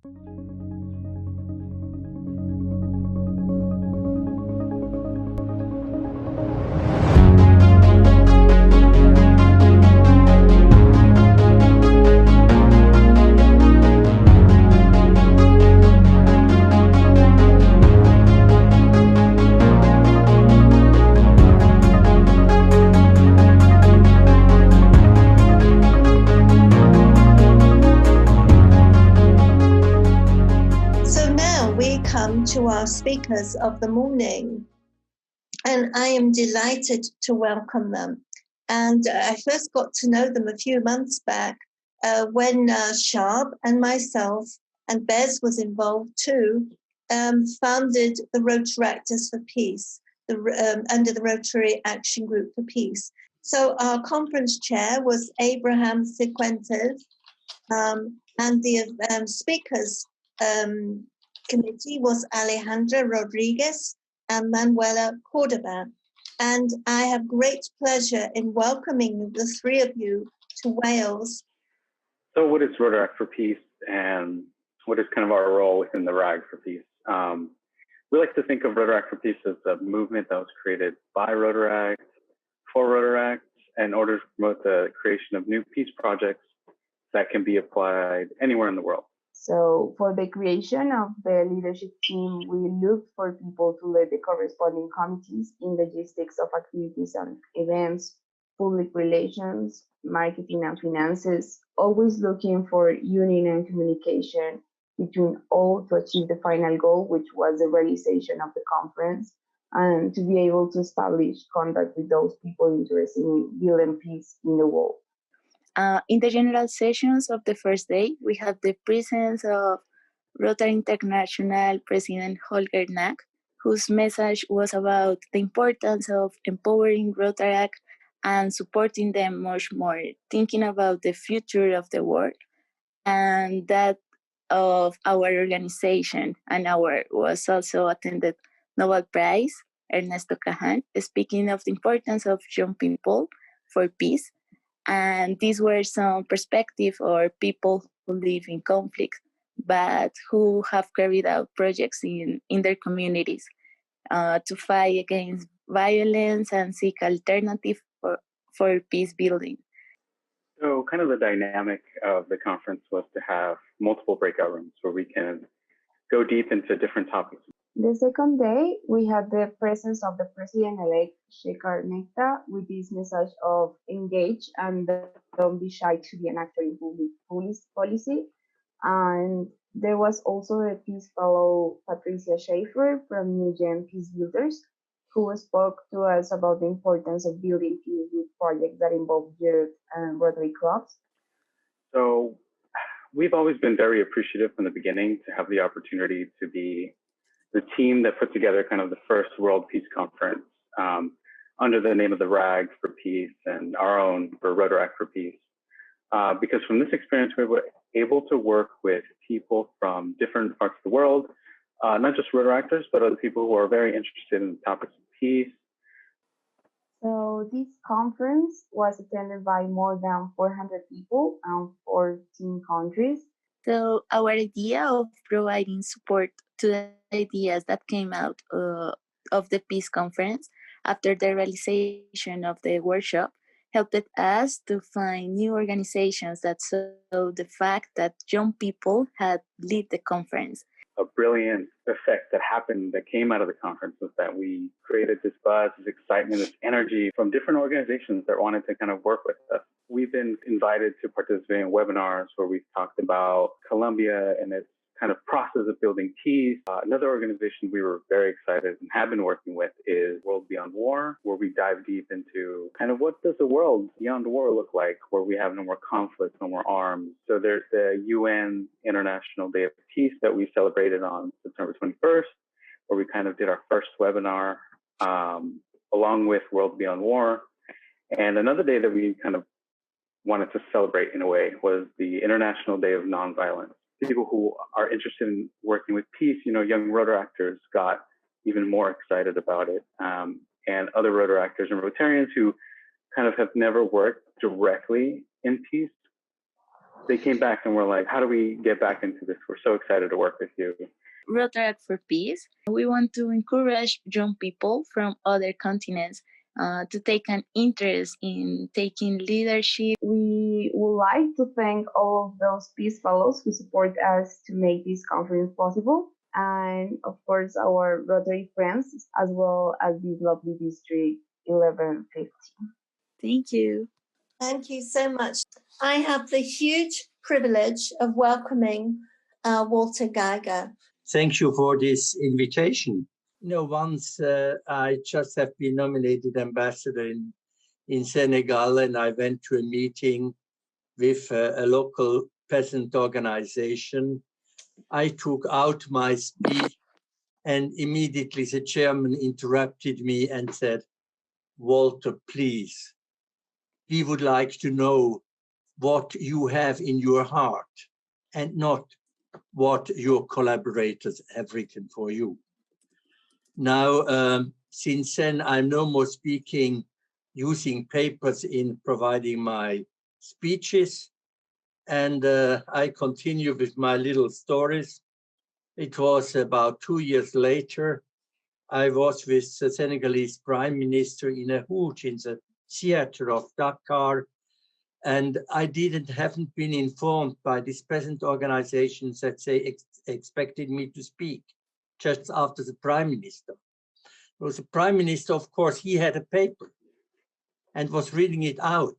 So now we come to our speakers of the morning, and I am delighted to welcome them. And I first got to know them a few months back when Sharp and myself, and Bez was involved too, founded the Rotaractors for Peace, under the Rotary Action Group for Peace. So our conference chair was Abraham Cifuentes, and the speakers committee was Alejandra Rodriguez and Manuela Cordova. And I have great pleasure in welcoming the three of you to Wales. So what is Rotaract for Peace, and what is kind of our role within the RAG for Peace? We like to think of Rotaract for Peace as a movement that was created by Rotaract, for Rotaract, in order to promote the creation of new peace projects that can be applied anywhere in the world. So for the creation of the leadership team, we looked for people to lead the corresponding committees in logistics of activities and events, public relations, marketing and finances, always looking for union and communication between all to achieve the final goal, which was the realization of the conference, and to be able to establish contact with those people interested in building peace in the world. In the general sessions of the first day, we have the presence of Rotary International President Holger Nack, whose message was about the importance of empowering Rotaract and supporting them much more, thinking about the future of the world and that of our organization. And our was also attended Nobel Prize, Ernesto Cajan, speaking of the importance of young people for peace. And these were some perspective or people who live in conflict, but who have carried out projects in their communities to fight against violence and seek alternatives for peace building. So kind of the dynamic of the conference was to have multiple breakout rooms where we can go deep into different topics. The second day, we had the presence of the President-elect Shekhar Mehta with this message of engage and don't be shy to be an actor in public policy. And there was also a peace fellow, Patricia Schaefer from New Gen Peace Builders, who spoke to us about the importance of building peace with projects that involve youth and Rotary clubs. So we've always been very appreciative from the beginning to have the opportunity to be the team that put together kind of the first World Peace Conference under the name of the RAG for Peace and our own for Rotaract for Peace. Because from this experience, we were able to work with people from different parts of the world, not just Rotaractors, but other people who are very interested in the topics of peace. So this conference was attended by more than 400 people and 14 countries. So our idea of providing support to the ideas that came out of the Peace Conference after the realization of the workshop helped us to find new organizations that saw the fact that young people had led the conference. A brilliant effect that happened that came out of the conference was that we created this buzz, this excitement, this energy from different organizations that wanted to kind of work with us. We've been invited to participate in webinars where we've talked about Colombia and its kind of process of building peace. Another organization we were very excited and have been working with is World Beyond War, where we dive deep into kind of what does the world beyond war look like, where we have no more conflict, no more arms. So there's the UN International Day of Peace that we celebrated on September 21st, where we kind of did our first webinar along with World Beyond War. And another day that we kind of wanted to celebrate in a way was the International Day of Nonviolence. People who are interested in working with peace, young Rotaractors got even more excited about it. And other Rotaractors and Rotarians who kind of have never worked directly in peace they came back and were like, how do we get back into this? We're so excited to work with you. Rotary for Peace, we want to encourage young people from other continents to take an interest in taking leadership. We would like to thank all of those Peace Fellows who support us to make this conference possible, and of course our Rotary friends, as well as this lovely District 1150. Thank you. Thank you so much. I have the huge privilege of welcoming Walter Geiger. Thank you for this invitation. Once I just have been nominated ambassador in Senegal, and I went to a meeting with a local peasant organization. I took out my speech, and immediately the chairman interrupted me and said, Walter, please, we would like to know what you have in your heart and not what your collaborators have written for you. Now, since then, I'm no more speaking using papers in providing my speeches, and I continue with my little stories. It was about 2 years later, I was with the Senegalese Prime Minister in a huge in the theater of Dakar, and I haven't been informed by these peasant organizations that they expected me to speak just after the Prime Minister. It was the Prime Minister, of course, he had a paper and was reading it out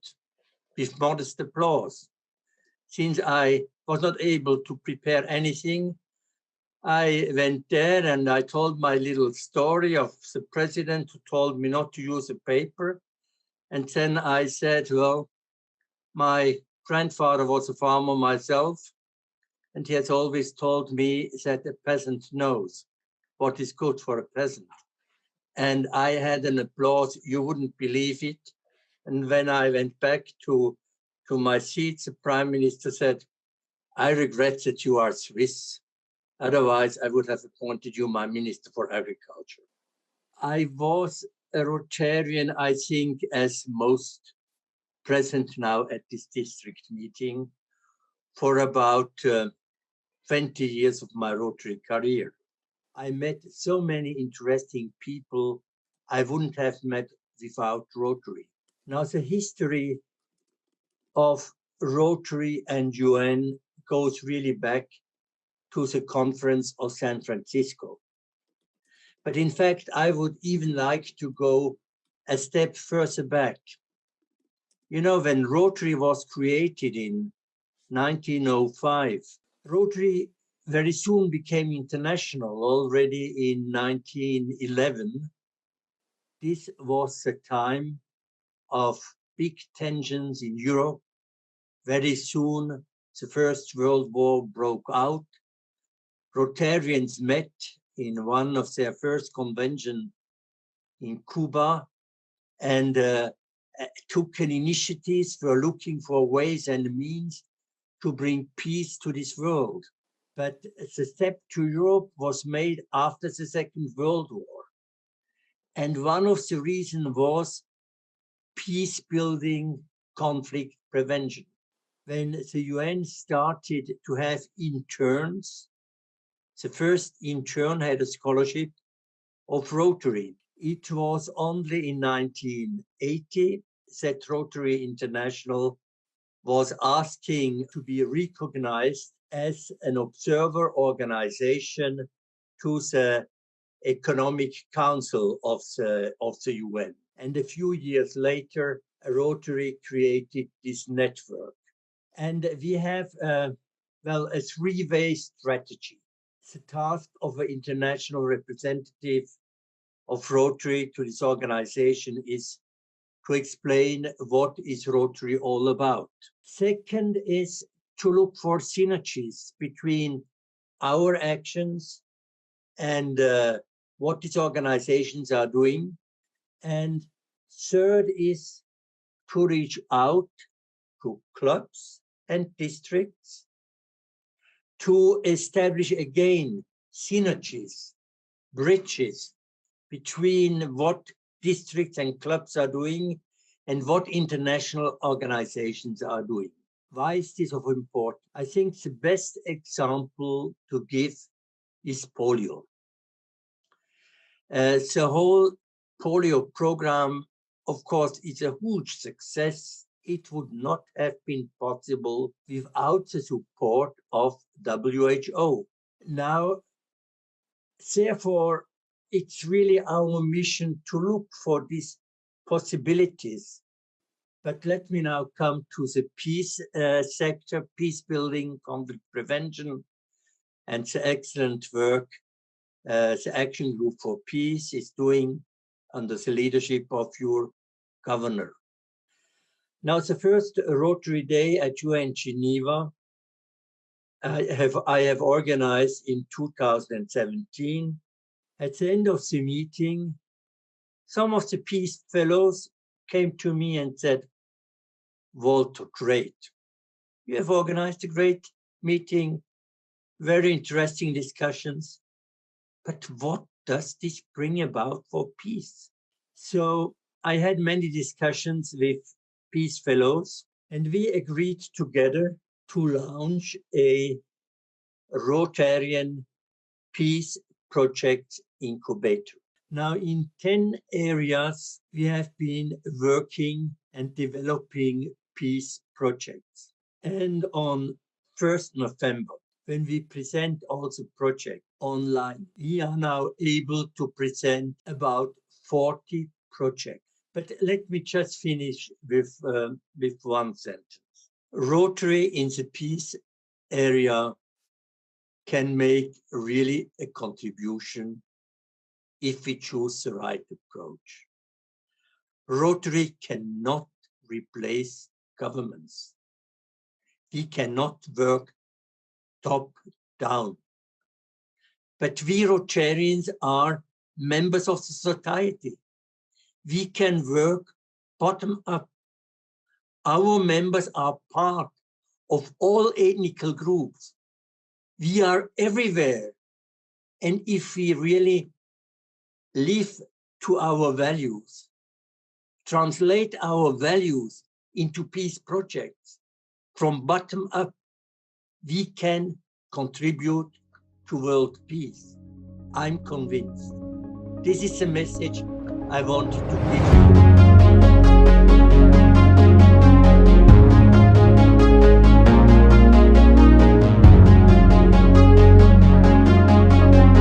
with modest applause. Since I was not able to prepare anything, I went there and I told my little story of the president who told me not to use a paper. And then I said, well, my grandfather was a farmer myself, and he has always told me that a peasant knows what is good for a peasant. And I had an applause, you wouldn't believe it. And when I went back to my seat, the Prime Minister said, I regret that you are Swiss. Otherwise, I would have appointed you my Minister for Agriculture. I was a Rotarian, I think, as most present now at this district meeting for about 20 years of my Rotary career. I met so many interesting people I wouldn't have met without Rotary. Now, the history of Rotary and UN goes really back to the conference of San Francisco. But in fact, I would even like to go a step further back. You know, when Rotary was created in 1905, Rotary very soon became international already in 1911. This was a time of big tensions in Europe. Very soon, the First World War broke out. Rotarians met in one of their first conventions in Cuba and took an initiative for looking for ways and means to bring peace to this world. But the step to Europe was made after the Second World War. And one of the reasons was peace building, conflict prevention. When the UN started to have interns, the first intern had a scholarship of Rotary. It was only in 1980 that Rotary International was asking to be recognized as an observer organization to the Economic Council of the UN. And a few years later, Rotary created this network. And we have, a three-way strategy. The task of an international representative of Rotary to this organization is to explain what is Rotary all about. Second is to look for synergies between our actions and what these organizations are doing. And third is to reach out to clubs and districts to establish again synergies, bridges between what districts and clubs are doing and what international organizations are doing. Why is this of importance? I think the best example to give is polio. The whole polio program, of course, is a huge success. It would not have been possible without the support of WHO. Now, therefore, it's really our mission to look for these possibilities. But let me now come to the peace sector, peace building, conflict prevention, and the excellent work the Action Group for Peace is doing under the leadership of your governor. Now, the first Rotary Day at UN Geneva I have organized in 2017. At the end of the meeting, some of the peace fellows came to me and said, Walter, great. You have organized a great meeting, very interesting discussions. But what does this bring about for peace? So I had many discussions with peace fellows, and we agreed together to launch a Rotarian peace project incubator. Now, in 10 areas, we have been working and developing peace projects. And on 1st November, when we present all the projects online, we are now able to present about 40 projects. But let me just finish with one sentence. Rotary in the peace area can make really a contribution if we choose the right approach. Rotary cannot replace governments. We cannot work top down. But we Rotarians are members of the society. We can work bottom up. Our members are part of all ethnical groups. We are everywhere. And if we really live to our values, translate our values into peace projects from bottom up, we can contribute to world peace. I'm convinced. This is the message I wanted to give you.